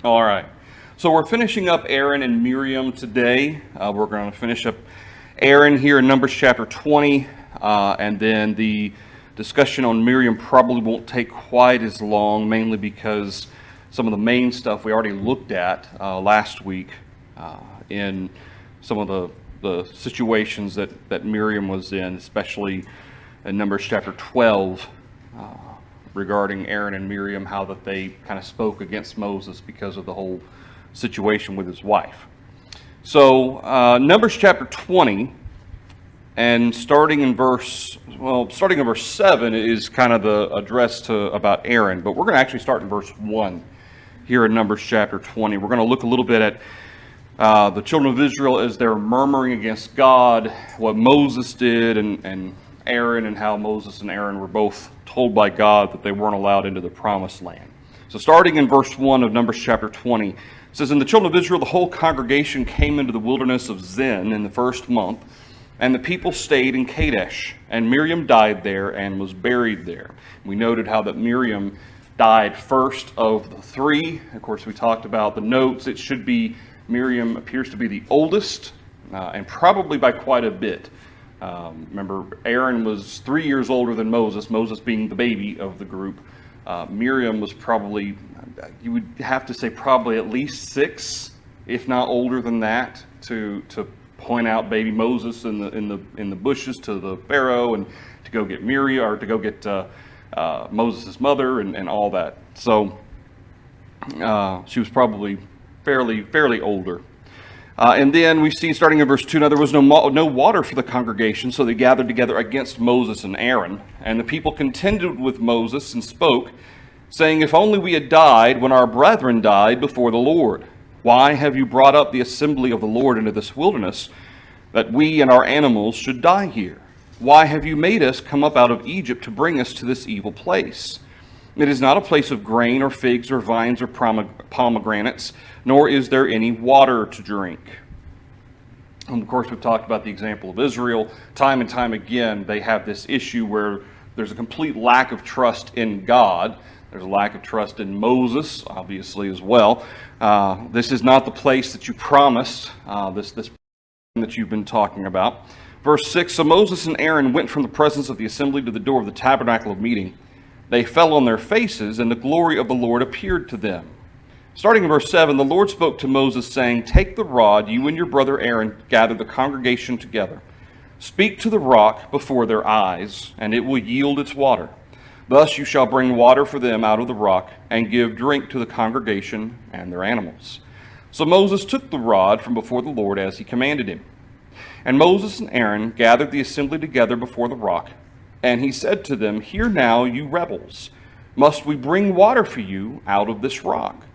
All right. So we're finishing up Aaron and Miriam today. We're going to finish up Aaron here in Numbers chapter 20, and then the discussion on Miriam probably won't take quite as long, mainly because some of the main stuff we already looked at last week in some of the situations that Miriam was in, especially in Numbers chapter 12. Regarding Aaron and Miriam, how that they kind of spoke against Moses because of the whole situation with his wife. So Numbers chapter 20, and starting in verse 7 is kind of the address to about Aaron, but we're going to actually start in verse 1 here in Numbers chapter 20. We're going to look a little bit at the children of Israel as they're murmuring against God, what Moses did, and Aaron, and how Moses and Aaron were both told by God that they weren't allowed into the promised land. So starting in verse 1 of Numbers chapter 20, it says, "And the children of Israel, the whole congregation came into the wilderness of Zin in the first month, and the people stayed in Kadesh, and Miriam died there and was buried there." We noted how that Miriam died first of the three. Of course, we talked about the notes. It should be Miriam appears to be the oldest, and probably by quite a bit. Remember, Aaron was 3 years older than Moses, Moses being the baby of the group. Miriam was probably, you would have to say probably at least 6, if not older than that, to point out baby Moses in the bushes to the Pharaoh, and to go get Miriam, or to go get Moses' mother, and all that. So she was probably fairly older. And then we see, starting in verse 2, "Now there was no water for the congregation, so they gathered together against Moses and Aaron. And the people contended with Moses and spoke, saying, 'If only we had died when our brethren died before the Lord. Why have you brought up the assembly of the Lord into this wilderness, that we and our animals should die here? Why have you made us come up out of Egypt to bring us to this evil place? It is not a place of grain or figs or vines or pomegranates, nor is there any water to drink.'" And of course, we've talked about the example of Israel. Time and time again, they have this issue where there's a complete lack of trust in God. There's a lack of trust in Moses, obviously, as well. This is not the place that you promised, this that you've been talking about. Verse 6, "So Moses and Aaron went from the presence of the assembly to the door of the tabernacle of meeting. They fell on their faces, and the glory of the Lord appeared to them." Starting in verse 7, "The Lord spoke to Moses, saying, 'Take the rod, you and your brother Aaron gather the congregation together. Speak to the rock before their eyes, and it will yield its water. Thus you shall bring water for them out of the rock, and give drink to the congregation and their animals.' So Moses took the rod from before the Lord as he commanded him. And Moses and Aaron gathered the assembly together before the rock. And he said to them, 'Hear now, you rebels, must we bring water for you out of this rock?'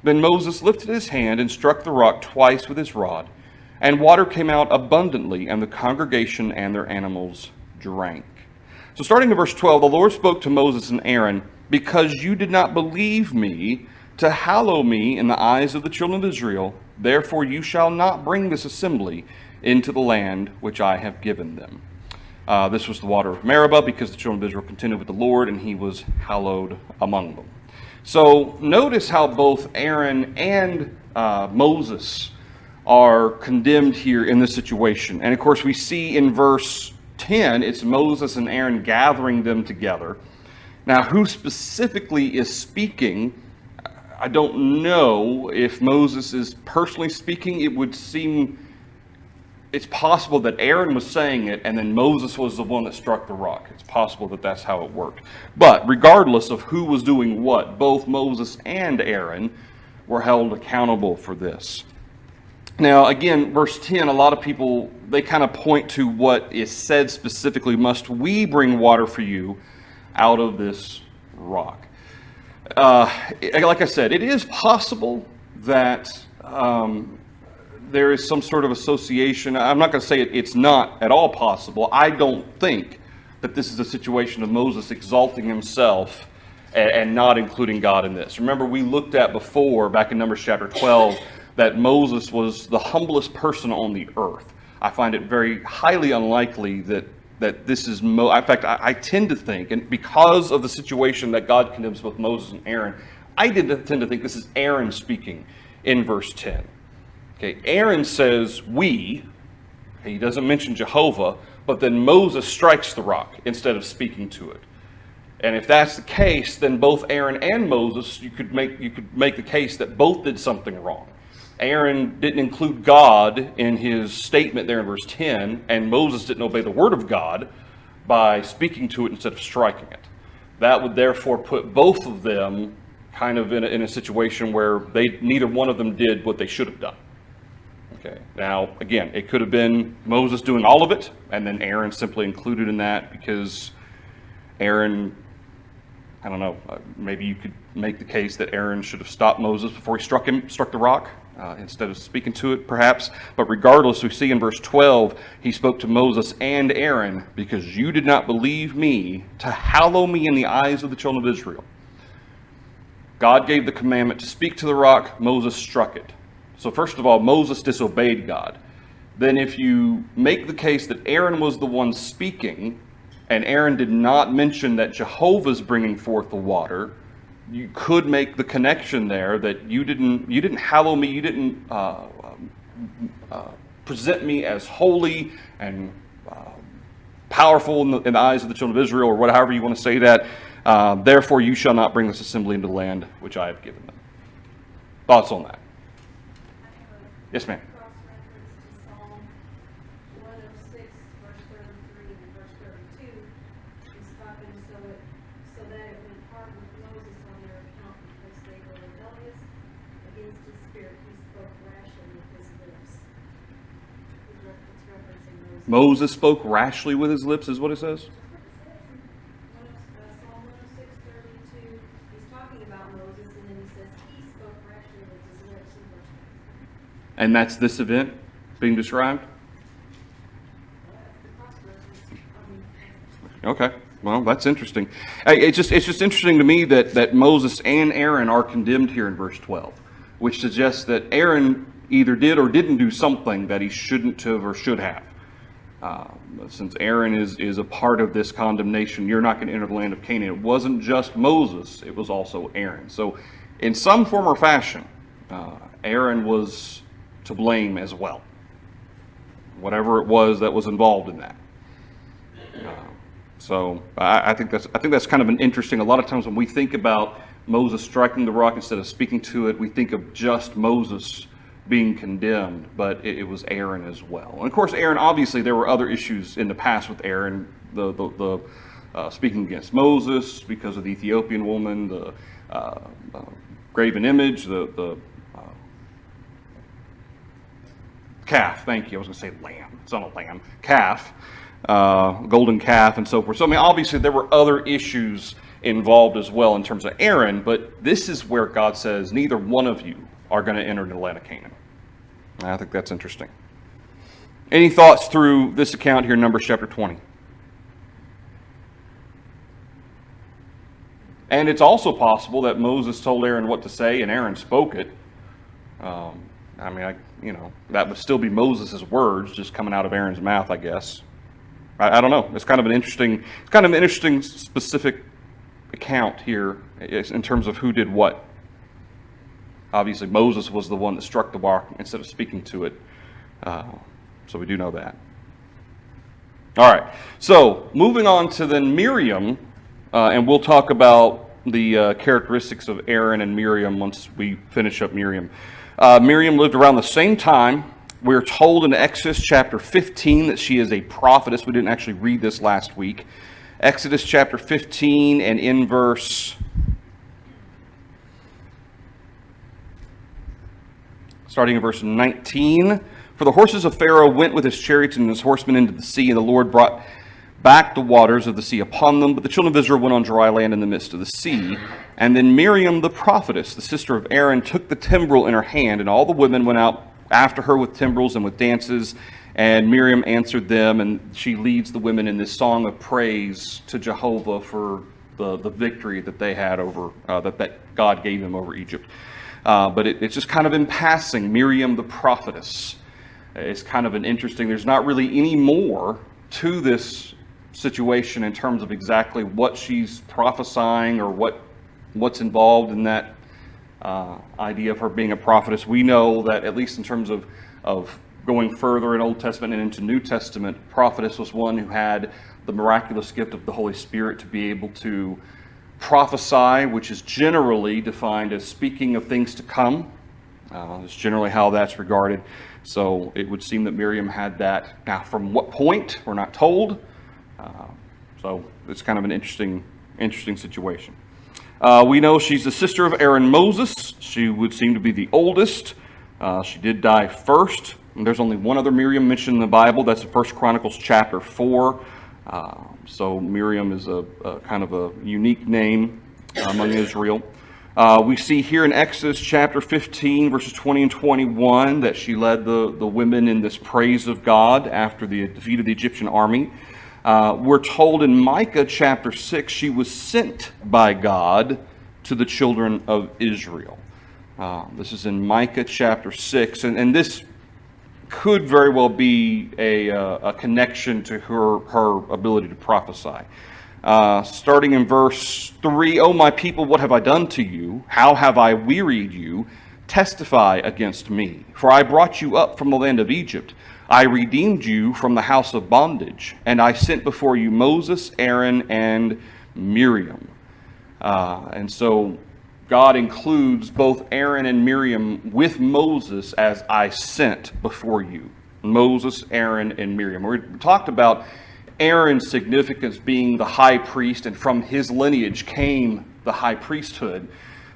Then Moses lifted his hand and struck the rock twice with his rod, and water came out abundantly, and the congregation and their animals drank." So starting in verse 12, "The Lord spoke to Moses and Aaron, 'Because you did not believe me to hallow me in the eyes of the children of Israel, therefore you shall not bring this assembly into the land which I have given them.'" This was the water of Meribah, because the children of Israel contended with the Lord, and he was hallowed among them. So notice how both Aaron and Moses are condemned here in this situation. And of course, we see in verse 10, it's Moses and Aaron gathering them together. Now, who specifically is speaking? I don't know if Moses is personally speaking. It would seem it's possible that Aaron was saying it, and then Moses was the one that struck the rock. It's possible that that's how it worked. But regardless of who was doing what, both Moses and Aaron were held accountable for this. Now, again, verse 10, a lot of people, they kind of point to what is said specifically, "Must we bring water for you out of this rock?" Like I said, it is possible that there is some sort of association. I'm not going to say it's not at all possible. I don't think that this is a situation of Moses exalting himself and not including God in this. Remember, we looked at before, back in Numbers chapter 12, that Moses was the humblest person on the earth. I find it very highly unlikely that this is, in fact, I tend to think, and because of the situation that God condemns both Moses and Aaron, I tend to think this is Aaron speaking in verse 10. Okay, Aaron says, we. He doesn't mention Jehovah, but then Moses strikes the rock instead of speaking to it. And if that's the case, then both Aaron and Moses, you could make the case that both did something wrong. Aaron didn't include God in his statement there in verse 10, and Moses didn't obey the word of God by speaking to it instead of striking it. That would therefore put both of them kind of in a situation where neither one of them did what they should have done. Okay. Now, again, it could have been Moses doing all of it, and then Aaron simply included in that because Aaron, I don't know, maybe you could make the case that Aaron should have stopped Moses before he struck the rock, instead of speaking to it, perhaps. But regardless, we see in verse 12, he spoke to Moses and Aaron, because you did not believe me to hallow me in the eyes of the children of Israel. God gave the commandment to speak to the rock, Moses struck it. So first of all, Moses disobeyed God. Then if you make the case that Aaron was the one speaking, and Aaron did not mention that Jehovah's bringing forth the water, you could make the connection there that you didn't hallow me, you didn't present me as holy and powerful in the eyes of the children of Israel, or however you want to say that. Therefore, you shall not bring this assembly into the land which I have given them. Thoughts on that? Yes, ma'am. Cross-reference to Psalm 106, verse 33 and verse 32. He's talking so that it went hard with Moses on their account because they were rebellious against his spirit. He spoke rashly with his lips. It's referencing Moses. Moses spoke rashly with his lips, is what it says? Psalm 106, 32. He's talking about Moses, and then he says he spoke rashly with his lips in verse 33. And that's this event being described? Okay, well, that's interesting. It's just interesting to me that Moses and Aaron are condemned here in verse 12, which suggests that Aaron either did or didn't do something that he shouldn't have or should have. Since Aaron is a part of this condemnation, you're not going to enter the land of Canaan. It wasn't just Moses, it was also Aaron. So in some form or fashion, Aaron was to blame as well. Whatever it was that was involved in that. So I think that's kind of an interesting. A lot of times when we think about Moses striking the rock instead of speaking to it, we think of just Moses being condemned, but it was Aaron as well. And of course, Aaron. Obviously, there were other issues in the past with Aaron. The speaking against Moses because of the Ethiopian woman, the graven image, the calf, thank you. I was going to say lamb. It's not a lamb. Calf, golden calf, and so forth. So, I mean, obviously there were other issues involved as well in terms of Aaron, but this is where God says neither one of you are going to enter the land of Canaan. I think that's interesting. Any thoughts through this account here in Numbers chapter 20? And it's also possible that Moses told Aaron what to say and Aaron spoke it. That would still be Moses' words just coming out of Aaron's mouth, I guess. I don't know. It's kind of an interesting specific account here in terms of who did what. Obviously, Moses was the one that struck the rock instead of speaking to it. So we do know that. All right. So moving on to then Miriam, and we'll talk about the characteristics of Aaron and Miriam once we finish up Miriam. Miriam lived around the same time. We're told in Exodus chapter 15 that she is a prophetess. We didn't actually read this last week. Exodus chapter 15 and in starting in verse 19. For the horses of Pharaoh went with his chariots and his horsemen into the sea, and the Lord brought back the waters of the sea upon them. But the children of Israel went on dry land in the midst of the sea. And then Miriam the prophetess, the sister of Aaron, took the timbrel in her hand, and all the women went out after her with timbrels and with dances. And Miriam answered them, and she leads the women in this song of praise to Jehovah for the victory that they had over, that God gave them over Egypt. But it's just kind of in passing, Miriam the prophetess. It's kind of an interesting, there's not really any more to this situation in terms of exactly what she's prophesying or what's involved in that idea of her being a prophetess. We know that, at least in terms of going further in Old Testament and into New Testament, prophetess was one who had the miraculous gift of the Holy Spirit to be able to prophesy, which is generally defined as speaking of things to come. That's generally how that's regarded. So it would seem that Miriam had that. Now, from what point, we're not told. So it's kind of an interesting situation. We know she's the sister of Aaron and Moses. She would seem to be the oldest. She did die first. And there's only one other Miriam mentioned in the Bible. That's in 1 Chronicles chapter 4. So Miriam is a kind of a unique name among Israel. We see here in Exodus chapter 15, verses 20 and 21, that she led the women in this praise of God after the defeat of the Egyptian army. We're told in Micah chapter 6, she was sent by God to the children of Israel. This is in Micah chapter 6, and this could very well be a connection to her ability to prophesy. Starting in verse 3, "O my people, what have I done to you? How have I wearied you? Testify against me. For I brought you up from the land of Egypt. I redeemed you from the house of bondage, and I sent before you Moses, Aaron, and Miriam." And so God includes both Aaron and Miriam with Moses as "I sent before you." Moses, Aaron, and Miriam. We talked about Aaron's significance being the high priest, and from his lineage came the high priesthood.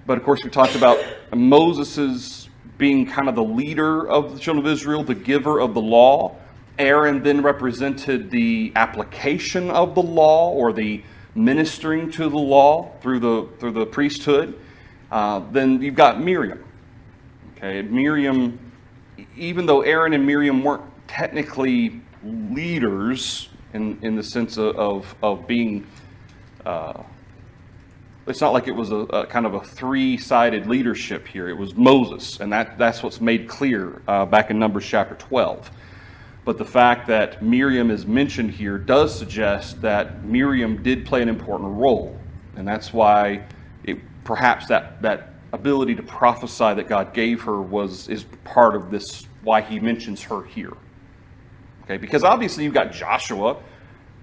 But of course, we talked about Moses's being kind of the leader of the children of Israel, the giver of the law. Aaron then represented the application of the law, or the ministering to the law through the priesthood. Then you've got Miriam. Okay, Miriam, even though Aaron and Miriam weren't technically leaders in the sense of being, it's not like it was a kind of a three-sided leadership here. It was Moses, and that's what's made clear back in Numbers chapter 12. But the fact that Miriam is mentioned here does suggest that Miriam did play an important role, and that's why perhaps that ability to prophesy that God gave her is part of this, why he mentions her here. Okay, because obviously you've got Joshua.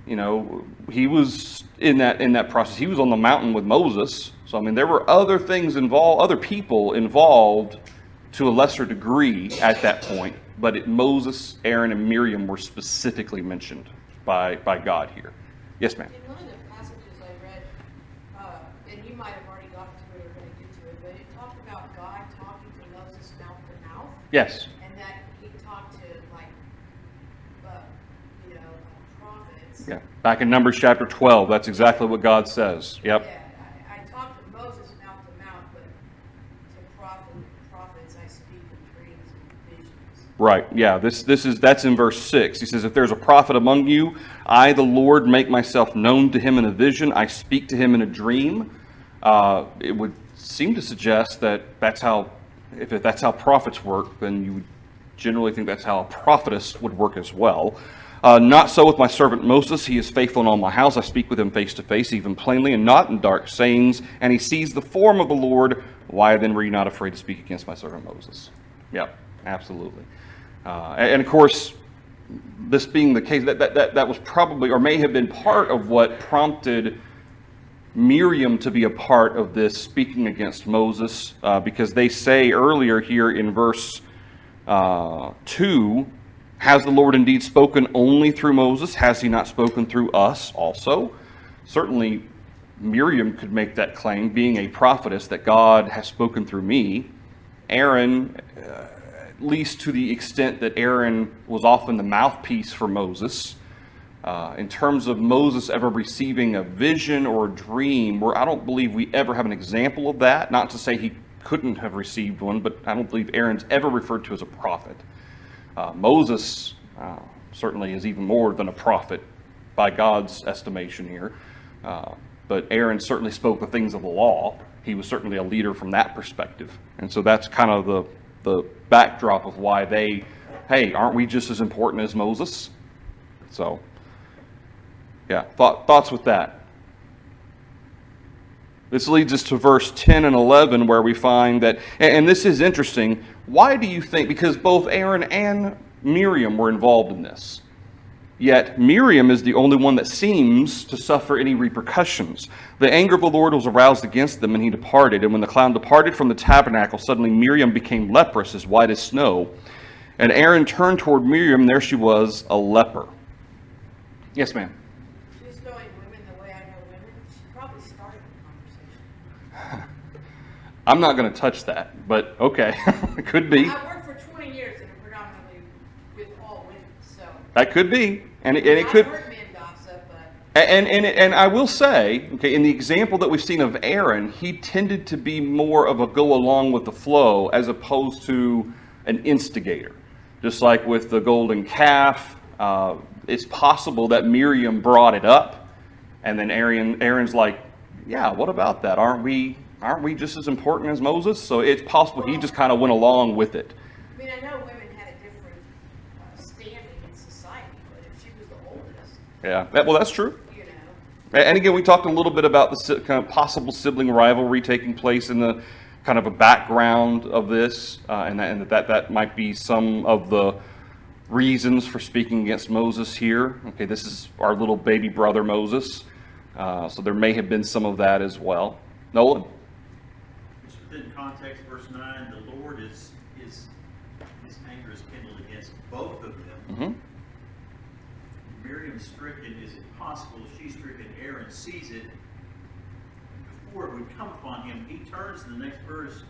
You know, he was in that process. He was on the mountain with Moses. So I mean, there were other things involved, other people involved to a lesser degree at that point. But Moses, Aaron, and Miriam were specifically mentioned by God here. Yes, ma'am. In one of the passages I read, and you might have already gotten to where you're going to get to it, but it talked about God talking to Moses mouth to mouth. Yes. And that he talked to, prophets. Yeah. Back in Numbers chapter 12, that's exactly what God says. Yep. Yeah, I talked to Moses mouth to mouth, but to prophets I speak in dreams and visions. Right. Yeah. That's in verse 6. He says, "If there's a prophet among you, I, the Lord, make myself known to him in a vision. I speak to him in a dream." It would seem to suggest that if that's how prophets work, then you would generally think that's how a prophetess would work as well. "Not so with my servant Moses. He is faithful in all my house. I speak with him face to face, even plainly, and not in dark sayings. And he sees the form of the Lord. Why then were you not afraid to speak against my servant Moses?" Yep, absolutely. And of course, this being the case, that was probably, or may have been, part of what prompted Miriam to be a part of this speaking against Moses, because they say earlier here in verse 2, "Has the Lord indeed spoken only through Moses? Has he not spoken through us also?" Certainly, Miriam could make that claim, being a prophetess, that God has spoken through me. Aaron, at least to the extent that Aaron was often the mouthpiece for Moses. In terms of Moses ever receiving a vision or a dream, I don't believe we ever have an example of that. Not to say he couldn't have received one, but I don't believe Aaron's ever referred to as a prophet. Moses certainly is even more than a prophet by God's estimation here. But Aaron certainly spoke the things of the law. He was certainly a leader from that perspective. And so that's kind of the backdrop of why hey, aren't we just as important as Moses? So, yeah, thoughts with that? This leads us to verse 10 and 11, where we find that, and this is interesting, why do you think, because both Aaron and Miriam were involved in this, yet Miriam is the only one that seems to suffer any repercussions. The anger of the Lord was aroused against them, and he departed. And when the cloud departed from the tabernacle, suddenly Miriam became leprous, as white as snow. And Aaron turned toward Miriam, and there she was, a leper. Yes, ma'am. Just knowing women the way I know women, she probably started the conversation. I'm not going to touch that, but okay. It could be. I worked for 20 years and predominantly with all women, so. That could be. And it could. I've heard men gossip, but. And I will say, okay, in the example that we've seen of Aaron, he tended to be more of a go along with the flow as opposed to an instigator. Just like with the golden calf, it's possible that Miriam brought it up, and then Aaron's like, yeah, what about that? Aren't we just as important as Moses? So it's possible he just kind of went along with it. I mean, I know women had a different standing in society, but if she was the oldest, Yeah, well, that's true. you know. And again, we talked a little bit about the kind of possible sibling rivalry taking place in the kind of a background of this, and that might be some of the reasons for speaking against Moses here. Okay, this is our little baby brother Moses, so there may have been some of that as well. Nolan? It's within context, verse 9, the Lord his anger is kindled against both of them. Mm-hmm. Miriam's stricken, is it possible she's stricken? Aaron sees it. Before it would come upon him, he turns to the next verse,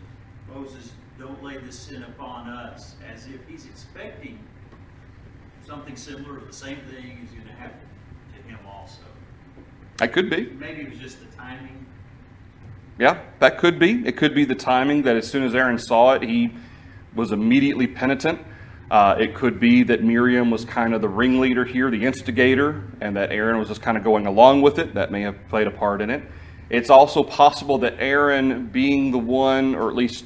Moses, don't lay this sin upon us, as if he's expecting something similar or the same thing is going to happen to him also. That could be. Maybe it was just the timing. Yeah, that could be. It could be the timing that as soon as Aaron saw it, he was immediately penitent. It could be that Miriam was kind of the ringleader here, the instigator, and that Aaron was just kind of going along with it. That may have played a part in it. It's also possible that Aaron, being the one, or at least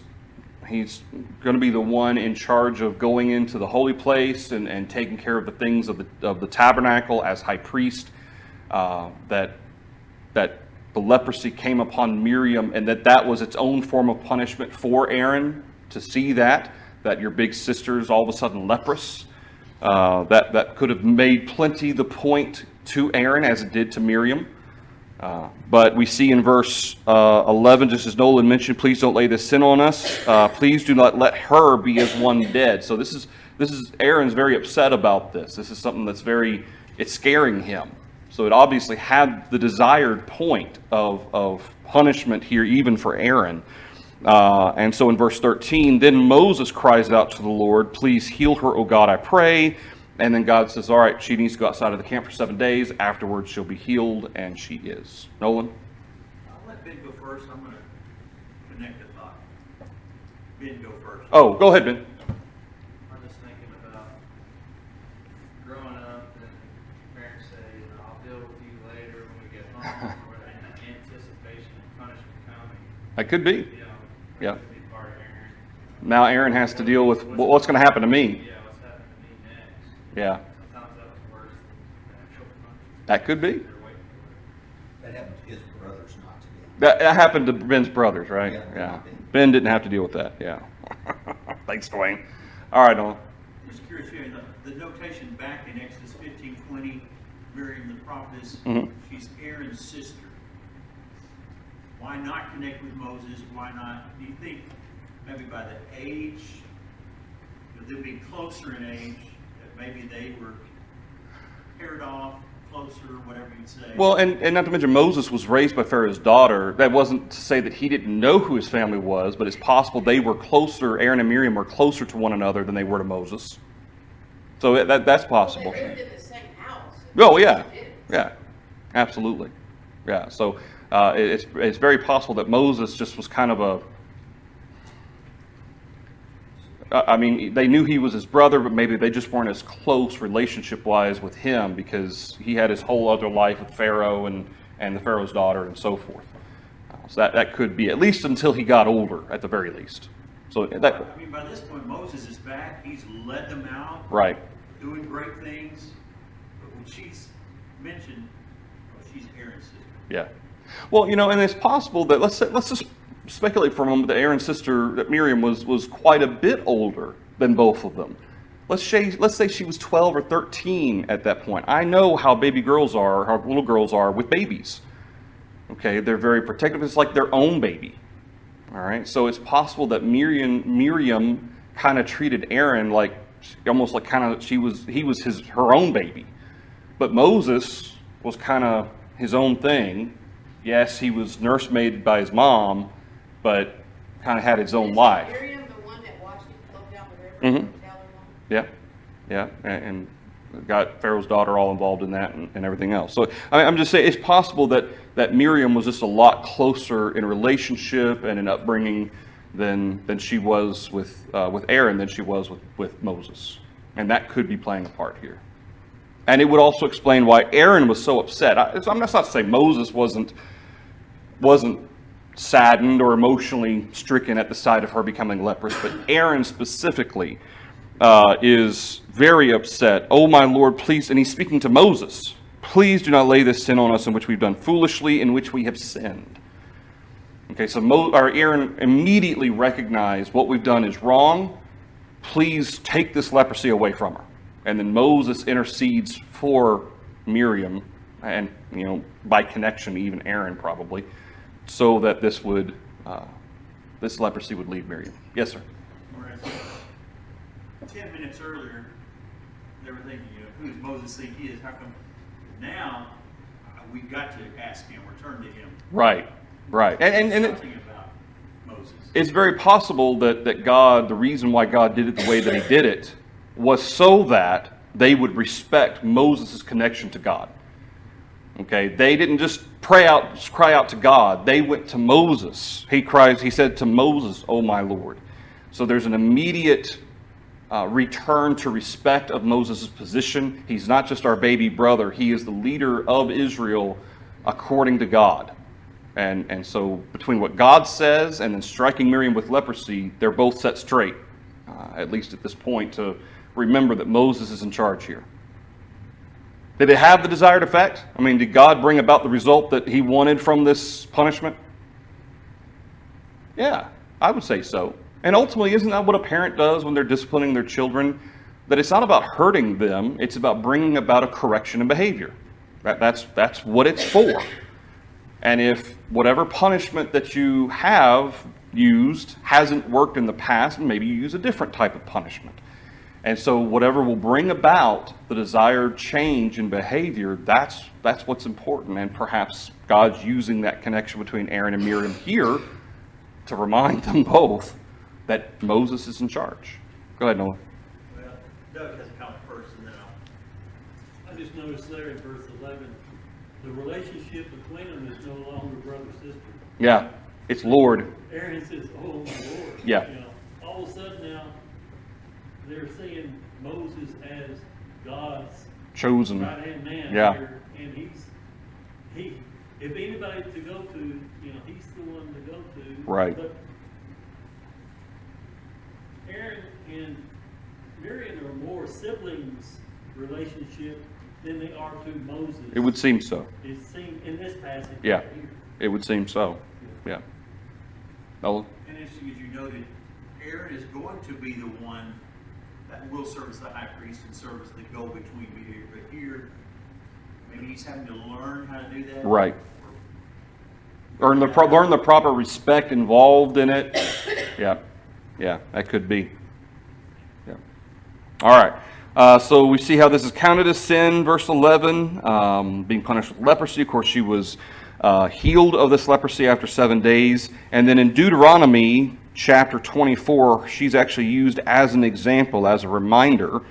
he's going to be the one in charge of going into the holy place and taking care of the things of the tabernacle as high priest, that the leprosy came upon Miriam, and that was its own form of punishment for Aaron to see that your big sister's all of a sudden leprous. That could have made plenty the point to Aaron as it did to Miriam. But we see in verse 11, just as Nolan mentioned, please don't lay this sin on us. Please do not let her be as one dead. So this is Aaron's very upset about this. This is something that's it's scaring him. So it obviously had the desired point of punishment here, even for Aaron. And so in verse 13, then Moses cries out to the Lord, please heal her, O God, I pray. And then God says, all right, she needs to go outside of the camp for 7 days. Afterwards, she'll be healed, and she is. Nolan? I'll let Ben go first. I'm going to connect the thought. Ben, go first. Oh, go ahead, Ben. I'm just thinking about growing up and parents say, I'll deal with you later when we get home, or in anticipation of punishment coming. That could be. You know, Yeah. that could be part of Aaron. Now Aaron has to deal with what's going to happen to me. Yeah, what's happening to me next. Yeah, Sometimes that was worse than the actual punishment. that could be. They're waiting for it. That happened to his brothers, not to me. That happened to Ben's brothers, right? Yeah. Yeah. Ben didn't have to deal with that. Yeah. Thanks, Dwayne. All right, Nolan. Just curious, the notation back in Exodus 15:20, Miriam the prophetess, Mhm. she's Aaron's sister. Why not connect with Moses? Why not? Do you think maybe by the age, they'd be closer in age, that maybe they were paired off, closer, whatever you'd say? Well, and not to mention Moses was raised by Pharaoh's daughter. That wasn't to say that he didn't know who his family was, but it's possible they were closer, Aaron and Miriam were closer to one another than they were to Moses. So that's possible. They lived in the same house. Oh, yeah. They did. Yeah, absolutely. Yeah, so it's very possible that Moses just was kind of I mean, they knew he was his brother, but maybe they just weren't as close relationship-wise with him because he had his whole other life with Pharaoh and the Pharaoh's daughter and so forth. So that could be, at least until he got older, at the very least. So that, I mean, by this point, Moses is back. He's led them out, right. doing great things. But when she's mentioned, she's Aaron's sister. Yeah. Well, and it's possible that let's just speculate for a moment that Aaron's sister, that Miriam, was quite a bit older than both of them. Let's say she was 12 or 13 at that point. I know how baby girls are, how little girls are with babies. Okay, they're very protective. It's like their own baby. All right, so it's possible that Miriam kind of treated Aaron like almost like he was her own baby, but Moses was kind of his own thing. Yes, he was nursemaided by his mom, but kind of had his own life. Miriam, the one that watched him float down the river? Mhm. Yeah, and got Pharaoh's daughter all involved in that and everything else. So I'm just saying it's possible that Miriam was just a lot closer in relationship and in upbringing than she was with Aaron than she was with Moses, and that could be playing a part here. And it would also explain why Aaron was so upset. I'm not to say Moses wasn't saddened or emotionally stricken at the sight of her becoming leprous, but Aaron specifically is very upset. Oh, my Lord, please, and he's speaking to Moses, please do not lay this sin on us in which we've done foolishly, in which we have sinned. Okay, so Aaron immediately recognized what we've done is wrong. Please take this leprosy away from her. And then Moses intercedes for Miriam, and by connection, even Aaron probably, so that this leprosy would leave Miriam. Yes, sir. Whereas 10 minutes earlier, they were thinking, who does Moses think he is? How come now we've got to ask him, return to him? Right. And something about Moses. It's very possible that God, the reason why God did it the way that he did it, was so that they would respect Moses' connection to God. Okay, they didn't just cry out to God. They went to Moses. He said to Moses, "Oh my Lord." So there's an immediate return to respect of Moses' position. He's not just our baby brother. He is the leader of Israel according to God. And so between what God says and then striking Miriam with leprosy, they're both set straight, at least at this point, to remember that Moses is in charge here. Did it have the desired effect? I mean, did God bring about the result that he wanted from this punishment? Yeah, I would say so. And ultimately, isn't that what a parent does when they're disciplining their children? That it's not about hurting them, it's about bringing about a correction in behavior. That's what it's for. And if whatever punishment that you have used hasn't worked in the past, maybe you use a different type of punishment. And so whatever will bring about the desired change in behavior, that's what's important. And perhaps God's using that connection between Aaron and Miriam here to remind them both that Moses is in charge. Go ahead, Noah. Well, Doug has a comment first, and then I just noticed there in verse 11, the relationship between them is no longer brother-sister. Yeah, it's Lord. Aaron says, "Oh, my Lord." Yeah. All of a sudden now, they're seeing Moses as God's Chosen. right-hand man. Yeah. Here, and if anybody to go to, he's the one to go to. Right. But Aaron and Miriam are more siblings relationship than they are to Moses. It would seem so. It seems in this passage. Yeah. Right here. It would seem so. Yeah. Noah? and interesting as you noted, Aaron is going to be the one that will serve as the high priest and serve as the go-between mediator. But here, maybe he's having to learn how to do that. Right. Learn the proper respect involved in it. Yeah, that could be. Yeah. All right. So we see how this is counted as sin. Verse 11, being punished with leprosy. Of course, she was healed of this leprosy after 7 days. And then in Deuteronomy chapter 24, she's actually used as an example, as a reminder.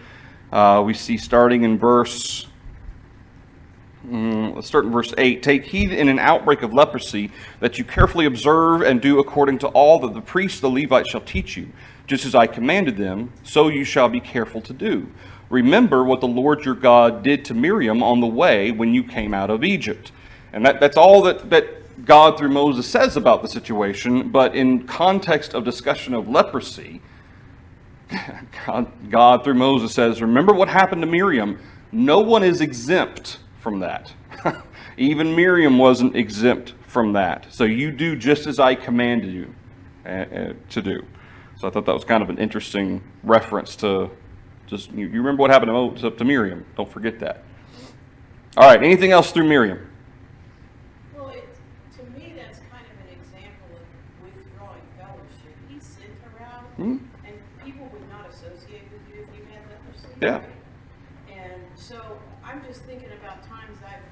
We see starting in verse... let's start in verse 8. Take heed in an outbreak of leprosy that you carefully observe and do according to all that the priests, the Levites, shall teach you. Just as I commanded them, so you shall be careful to do. Remember what the Lord your God did to Miriam on the way when you came out of Egypt. And that's all that God through Moses says about the situation. But in context of discussion of leprosy, God through Moses says, remember what happened to Miriam. No one is exempt from that. Even Miriam wasn't exempt from that. So you do just as I commanded you to do. So I thought that was kind of an interesting reference to just, you remember what happened to Miriam. Don't forget that. All right, anything else through Miriam? Well, to me, that's kind of an example of withdrawing fellowship. He sent her out, Hmm? and people would not associate with you if you had leprosy. Yeah. Right? And so I'm just thinking about times I've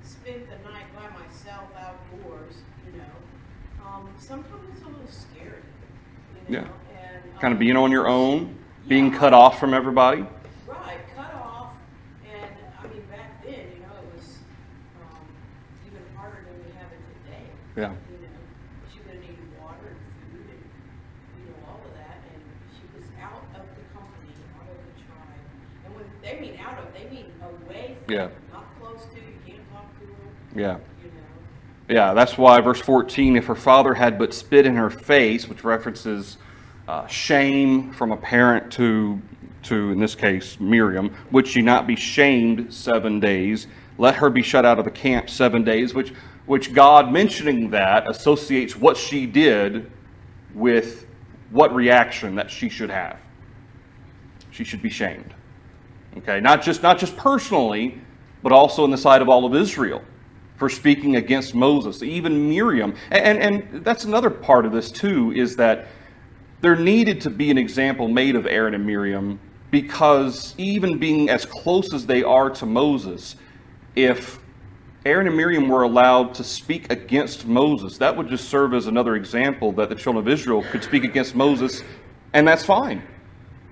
spent the night by myself outdoors, you know. Sometimes it's a little scary, you know. Yeah. And, Kind of being on your own, being yeah. cut off from everybody. Right, cut off, and I mean, back then, you know, it was even harder than we have it today. Yeah. You know, she would have needed water and food and, you know, all of that, and she was out of the company, out of the tribe. And when they mean out of, they mean away from, Yeah. not close to, you can't talk to her, Yeah. you know. Yeah, that's why verse 14, if her father had but spit in her face, which references shame from a parent to, in this case, Miriam, would she not be shamed 7 days? Let her be shut out of the camp 7 days, which God mentioning that associates what she did with what reaction that she should have. She should be shamed. Okay, not just personally, but also in the sight of all of Israel for speaking against Moses, even Miriam. And that's another part of this too, is that there needed to be an example made of Aaron and Miriam, because even being as close as they are to Moses, if Aaron and Miriam were allowed to speak against Moses, that would just serve as another example that the children of Israel could speak against Moses, and that's fine.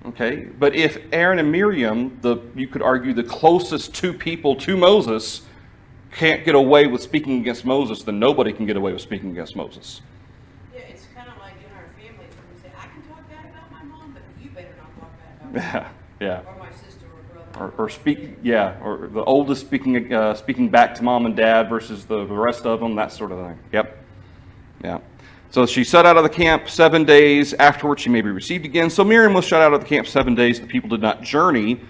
Okay, but if Aaron and Miriam, you could argue the closest two people to Moses, can't get away with speaking against Moses, then nobody can get away with speaking against Moses. Yeah, it's kind of like in our families when we say, I can talk bad about my mom, but you better not talk bad about me. Yeah. Or my sister or brother. Or speak, yeah, or the oldest speaking back to mom and dad versus the rest of them, that sort of thing. Yep. Yeah. So she shut out of the camp 7 days. Afterwards, she may be received again. So Miriam was shut out of the camp 7 days. The people did not journey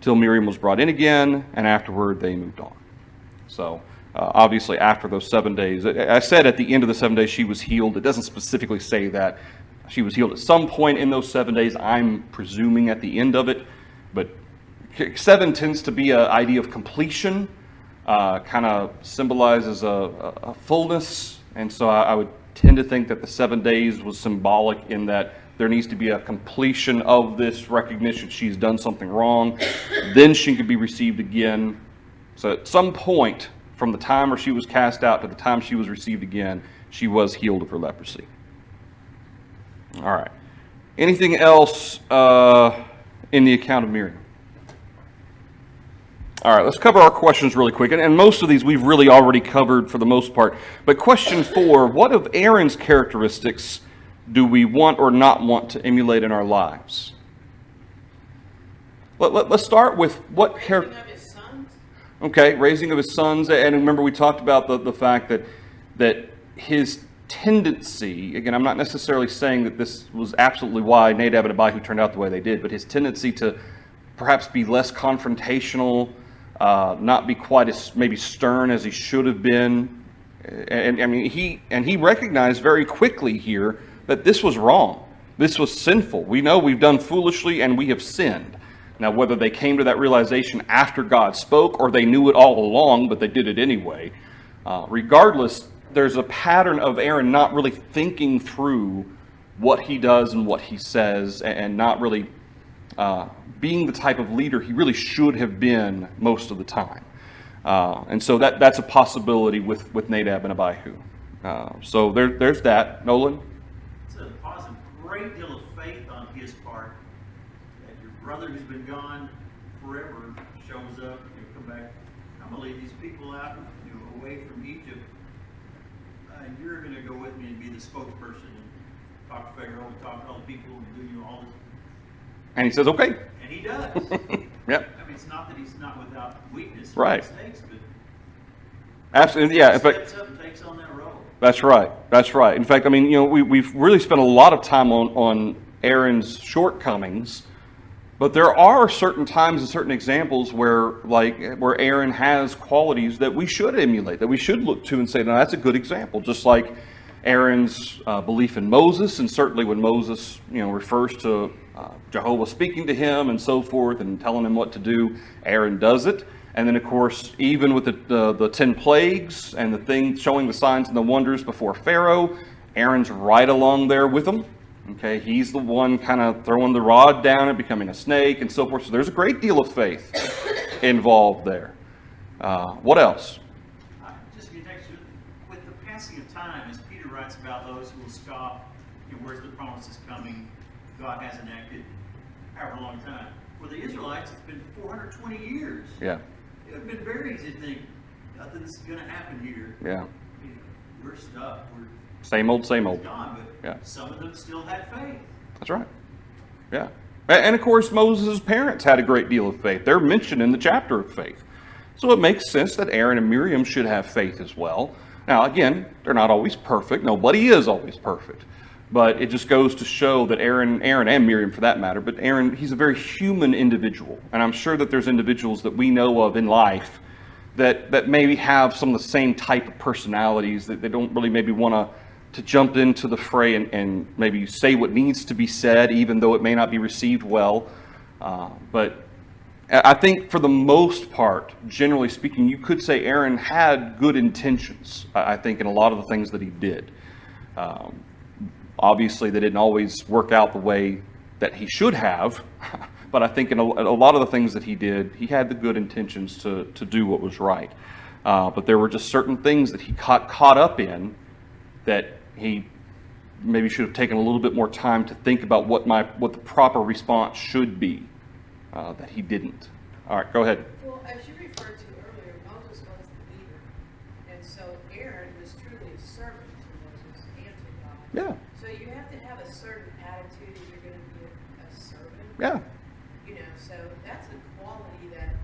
till Miriam was brought in again, and afterward they moved on. So obviously after those 7 days, I said at the end of the 7 days she was healed. It doesn't specifically say that. She was healed at some point in those 7 days. I'm presuming at the end of it. But 7 tends to be an idea of completion, kind of symbolizes a fullness. And so I would tend to think that the 7 days was symbolic in that there needs to be a completion of this recognition she's done something wrong. Then she could be received again. So at some point from the time where she was cast out to the time she was received again, she was healed of her leprosy. All right. Anything else in the account of Miriam? All right, let's cover our questions really quick. And most of these we've really already covered for the most part. But question 4, what of Aaron's characteristics do we want or not want to emulate in our lives? Let's start with what character. Raising of his sons? Okay, raising of his sons. And remember we talked about the fact that his tendency, again, I'm not necessarily saying that this was absolutely why Nadab and Abihu turned out the way they did, but his tendency to perhaps be less confrontational, not be quite as maybe stern as he should have been. And I mean, he recognized very quickly here that this was wrong. This was sinful. We know we've done foolishly and we have sinned. Now, whether they came to that realization after God spoke or they knew it all along, but they did it anyway, regardless, there's a pattern of Aaron not really thinking through what he does and what he says, and not really being the type of leader he really should have been most of the time. And so that's a possibility with Nadab and Abihu. So there's that. Nolan? It's a positive, great deal of faith on his part that your brother who's been gone forever shows up and come back. I'm going to lead these people out away from Egypt. And you're going to go with me and be the spokesperson and talk to Pharaoh and talk to all the people and do all this. And he says, okay. And he does. Yep. I mean, it's not that he's not without weakness, Right. mistakes, but Absolutely, yeah. he In fact, steps up and takes on that role. that's right. That's right. In fact, I mean, we've really spent a lot of time on Aaron's shortcomings, But there are certain times and certain examples where Aaron has qualities that we should emulate, that we should look to and say, no, that's a good example. Just like Aaron's belief in Moses, and certainly when Moses, refers to Jehovah speaking to him and so forth and telling him what to do, Aaron does it. And then, of course, even with the 10 plagues and the things showing the signs and the wonders before Pharaoh, Aaron's right along there with them. Okay, he's the one kind of throwing the rod down and becoming a snake and so forth. So there's a great deal of faith involved there. What else? Just get next to it. With the passing of time, as Peter writes about those who will scoff, where's the promises coming? God hasn't acted however long time. For the Israelites, it's been 420 years. Yeah. It would have been very easy to think, nothing's going to happen here. Yeah. We're stuck. We're Same old, same old. gone, but Yeah. some of them still had faith. That's right. Yeah. And of course, Moses' parents had a great deal of faith. They're mentioned in the chapter of faith. So it makes sense that Aaron and Miriam should have faith as well. Now, again, they're not always perfect. Nobody is always perfect. But it just goes to show that Aaron and Miriam for that matter, but Aaron, he's a very human individual. And I'm sure that there's individuals that we know of in life that maybe have some of the same type of personalities, that they don't really maybe want to jump into the fray and maybe say what needs to be said, even though it may not be received well. But I think for the most part, generally speaking, you could say Aaron had good intentions, I think, in a lot of the things that he did. Obviously, they didn't always work out the way that he should have, but I think in a lot of the things that he did, he had the good intentions to do what was right. But there were just certain things that he caught up in that he maybe should have taken a little bit more time to think about what the proper response should be, that he didn't. All right, go ahead. Well, as you referred to earlier, Moses was the leader. And so Aaron was truly a servant to Moses and to God. Yeah, So you have to have a certain attitude if you're going to be a servant. yeah. So that's a quality that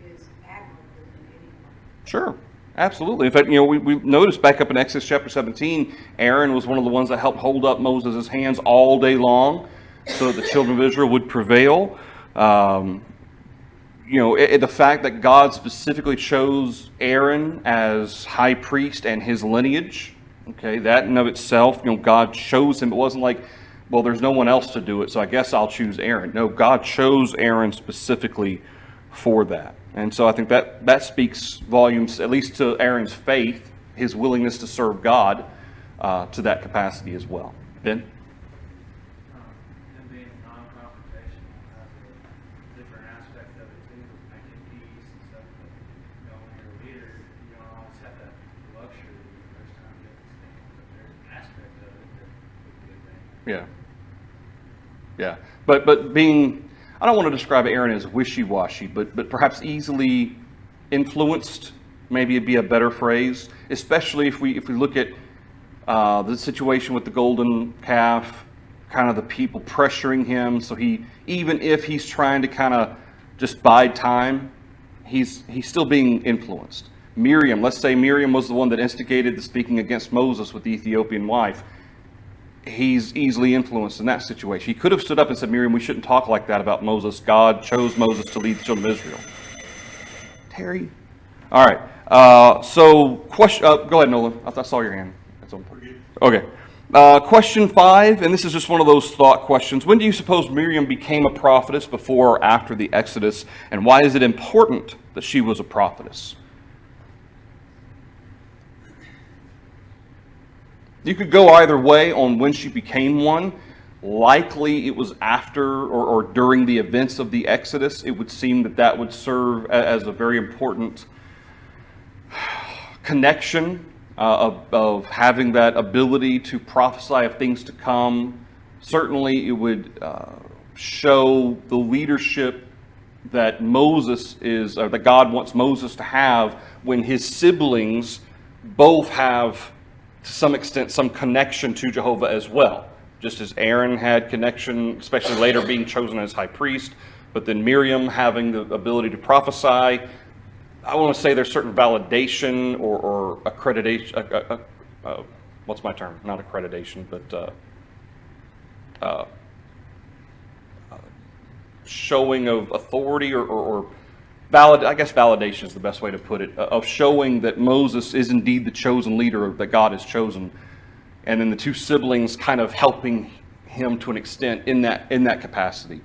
is admirable in anyone. Sure, absolutely. In fact, we noticed back up in Exodus chapter 17, Aaron was one of the ones that helped hold up Moses' hands all day long so that the children of Israel would prevail. The fact that God specifically chose Aaron as high priest and his lineage, okay, that in of itself, God chose him. It wasn't like, well, there's no one else to do it, so I guess I'll choose Aaron. No, God chose Aaron specifically for that. And so I think that speaks volumes, at least to Aaron's faith, his willingness to serve God to that capacity as well. Ben? Him being non-confrontational has a different aspect of it too, making peace and stuff. But, when you're a leader, you don't always have that luxury the first time you get this thing. But there's an aspect of it that would be a thing. Yeah. Yeah. But being, I don't want to describe Aaron as wishy-washy, but perhaps easily influenced, maybe it'd be a better phrase, especially if we look at the situation with the golden calf, kind of the people pressuring him. So even if he's trying to kind of just bide time, he's still being influenced. Miriam, let's say Miriam was the one that instigated the speaking against Moses with the Ethiopian wife. He's easily influenced in that situation. He could have stood up and said, Miriam, we shouldn't talk like that about Moses. God chose Moses to lead the children of Israel. Terry? All right. Question. Go ahead, Nolan. I saw your hand. That's on. Okay. Question 5, and this is just one of those thought questions. When do you suppose Miriam became a prophetess, before or after the Exodus? And why is it important that she was a prophetess? You could go either way on when she became one. Likely it was after or during the events of the Exodus. It would seem that would serve as a very important connection of having that ability to prophesy of things to come. Certainly it would show the leadership that that God wants Moses to have when his siblings both have, to some extent, some connection to Jehovah as well. Just as Aaron had connection, especially later being chosen as high priest, but then Miriam having the ability to prophesy. I want to say there's certain validation or accreditation. What's my term? Not accreditation, but showing of authority or valid, I guess validation is the best way to put it, of showing that Moses is indeed the chosen leader that God has chosen, and then the two siblings kind of helping him to an extent in that capacity.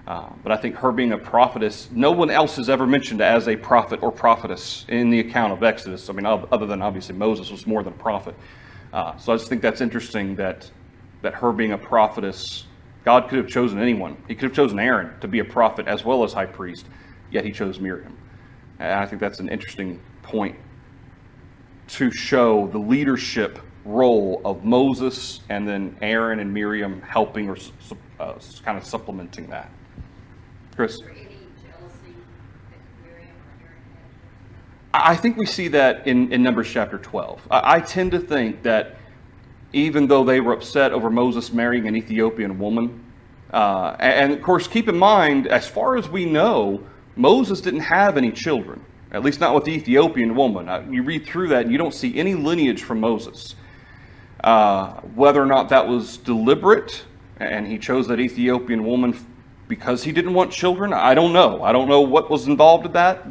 But I think her being a prophetess, no one else is ever mentioned as a prophet or prophetess in the account of Exodus. I mean, other than obviously Moses was more than a prophet. So I just think that's interesting that her being a prophetess, God could have chosen anyone. He could have chosen Aaron to be a prophet as well as high priest, yet he chose Miriam. And I think that's an interesting point to show the leadership role of Moses and then Aaron and Miriam helping or kind of supplementing that. Chris? Was there any jealousy that Miriam or Aaron had? I think we see that in Numbers chapter 12. I tend to think that even though they were upset over Moses marrying an Ethiopian woman, and of course keep in mind, as far as we know, Moses didn't have any children, at least not with the Ethiopian woman. You read through that and you don't see any lineage from Moses. Whether or not that was deliberate and he chose that Ethiopian woman because he didn't want children, I don't know. I don't know what was involved in that.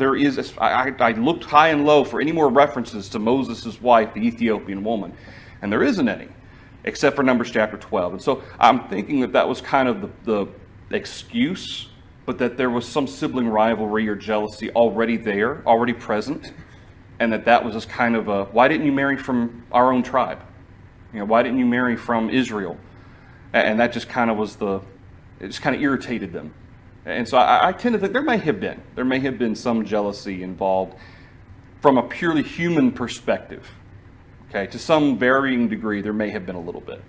I looked high and low for any more references to Moses' wife, the Ethiopian woman, and there isn't any, except for Numbers chapter 12. And so I'm thinking that was kind of the excuse, but that there was some sibling rivalry or jealousy already there, already present, and that was just kind of a, why didn't you marry from our own tribe? Why didn't you marry from Israel? And that just kind of was it just kind of irritated them. And so I tend to think there may have been some jealousy involved from a purely human perspective. Okay, to some varying degree, there may have been a little bit.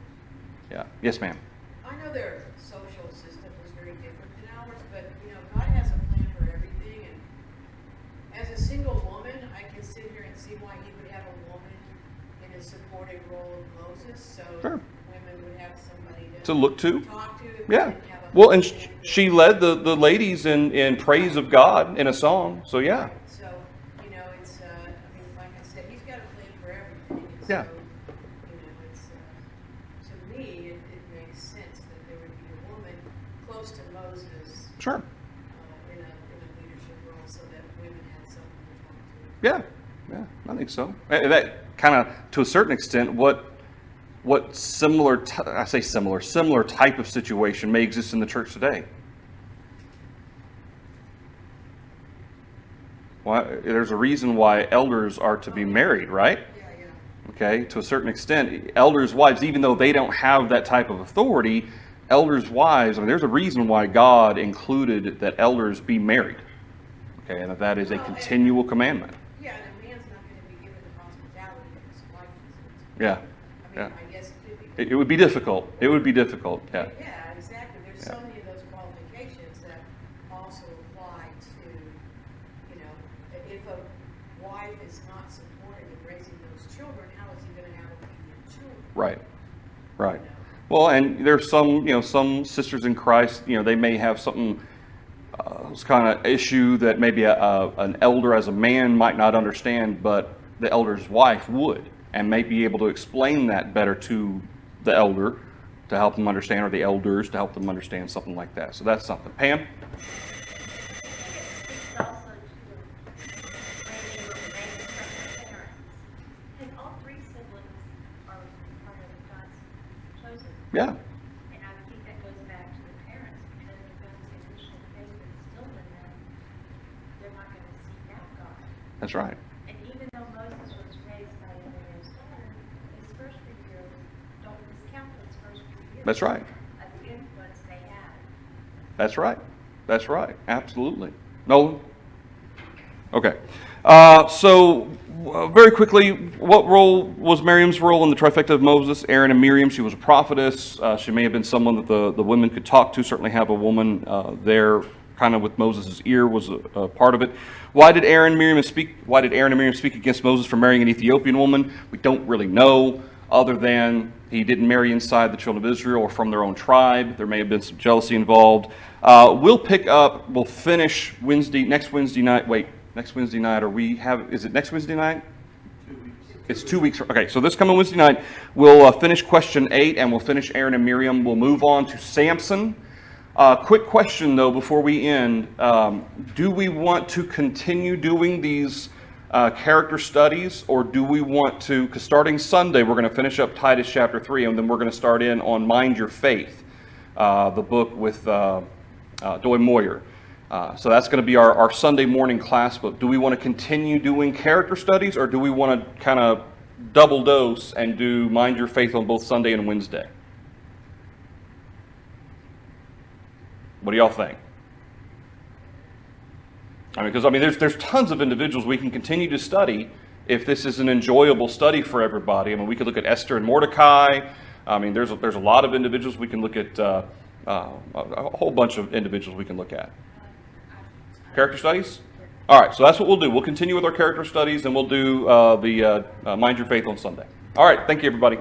Yeah. Yes, ma'am. I know their social system was very different than ours, but God has a plan for everything. And as a single woman, I can sit here and see why he would have a woman in a supporting role of Moses, so Sure. women would have somebody To look to. talk to. If Yeah. they didn't have a Well, and husband. she led the ladies in praise of God in a song. So yeah. So, it's, like I said, he's got a plan for everything. And Yeah. So, it's, to me, it makes sense that there would be a woman close to Moses Sure. in a leadership role so that women had someone to talk to. Yeah. Yeah. I think so. And that kind of, to a certain extent, what similar type of situation may exist in the church today. Well, there's a reason why elders are to be married, right? Yeah. Okay, to a certain extent, elders' wives, even though they don't have that type of authority, elders' wives, there's a reason why God included that elders be married. Okay, and that is a continual commandment. Yeah, and a man's not going to be given the hospitality of his wife. Yeah. I guess it could be. It would be difficult. It would be difficult, yeah. Yeah, exactly. There's so many of those qualifications that also apply to, if a wife is not supporting and raising those children, how is he going to have obedient children? Right. Well, and there's some sisters in Christ, they may have something, kind of issue that maybe an elder as a man might not understand, but the elder's wife would, and may be able to explain that better to the elder to help them understand, or the elders to help them understand something like that. So that's something. Pam? It's also to raising from the parents. And all three siblings are part of God's chosen. Yeah, And I think that goes back to the parents, because because the initial faith instilled in them, they're not going to seek out God. that's right. And even though Moses was raised by Miriam's daughter, his first few years, don't discount his first few years. That's right. Of the influence they had. That's right. Absolutely. Nolan? Okay. Very quickly, what role was Miriam's role in the trifecta of Moses, Aaron, and Miriam? She was a prophetess. She may have been someone that the women could talk to. Certainly have a woman there, kind of with Moses' ear was a part of it. Why did Aaron and Miriam speak against Moses for marrying an Ethiopian woman? We don't really know, other than he didn't marry inside the children of Israel or from their own tribe. There may have been some jealousy involved. We'll finish next Wednesday night. Wait, next Wednesday night, is it next Wednesday night? 2 weeks. It's 2 weeks. Okay, so this coming Wednesday night, we'll finish question 8, and we'll finish Aaron and Miriam. We'll move on to Samson. Quick question though before we end. Do we want to continue doing these character studies, or do we want to, because starting Sunday we're going to finish up Titus chapter 3, and then we're going to start in on Mind Your Faith, the book with Doy Moyer. So that's going to be our Sunday morning class book. Do we want to continue doing character studies, or do we want to kind of double dose and do Mind Your Faith on both Sunday and Wednesday? What do y'all think? Because there's tons of individuals we can continue to study if this is an enjoyable study for everybody. We could look at Esther and Mordecai. There's a lot of individuals we can look at. A whole bunch of individuals we can look at. Character studies? All right, so that's what we'll do. We'll continue with our character studies, and we'll do the Mind Your Faith on Sunday. All right, thank you, everybody.